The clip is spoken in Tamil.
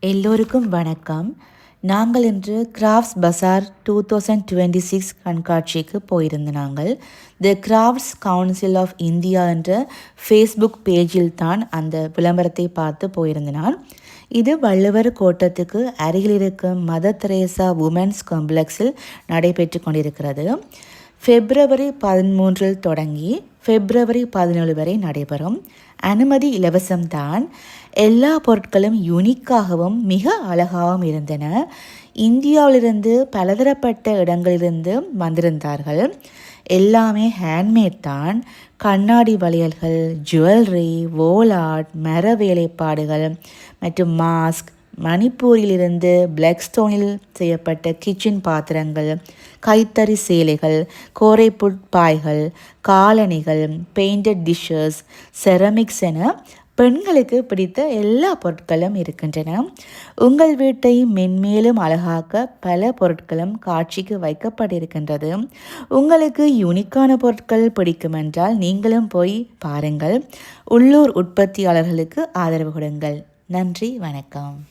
எல்லோருக்கும் வணக்கம். நாங்கள் இன்று கிராஃப்ட்ஸ் பசார் 2026 கண்காட்சிக்கு போயிருந்த நாங்கள் தி கிராஃப்ட்ஸ் கவுன்சில் ஆஃப் இந்தியா என்ற ஃபேஸ்புக் பேஜில் தான் அந்த விளம்பரத்தை பார்த்து போயிருந்த நான். இது வள்ளுவர் கோட்டத்துக்கு அருகில் இருக்கும் மதர் தெரேசா உமன்ஸ் காம்ப்ளெக்ஸில் நடைபெற்று கொண்டிருக்கிறது. February 13 தொடங்கி February 17 வரை நடைபெறும். அனுமதி இலவசம்தான். எல்லா பொருட்களும் யூனிக்காகவும் மிக அழகாகவும் இருந்தன. இந்தியாவிலிருந்து பலதரப்பட்ட இடங்களிலிருந்து வந்திருந்தார்கள். எல்லாமே ஹேண்ட்மேட் தான். கண்ணாடி வளையல்கள், ஜுவல்லரி, வோலாட், மர வேலைப்பாடுகள் மற்றும் மாஸ்க், மணிப்பூரிலிருந்து பிளாக் ஸ்டோனில் செய்யப்பட்ட கிச்சன் பாத்திரங்கள், கைத்தறி சேலைகள், கோரைப்புட் பாய்கள், காலணிகள், பெயிண்டட் டிஷ்ஷஸ், செரமிக்ஸ் என பெண்களுக்கு பிடித்த எல்லா பொருட்களும் இருக்கின்றன. உங்கள் வீட்டை மென்மேலும் அழகாக்க பல பொருட்களும் காட்சிக்கு வைக்கப்பட்டிருக்கின்றது. உங்களுக்கு யூனிக்கான பொருட்கள் பிடிக்கும் என்றால் நீங்களும் போய் பாருங்கள். உள்ளூர் உற்பத்தியாளர்களுக்கு ஆதரவு கொடுங்கள். நன்றி, வணக்கம்.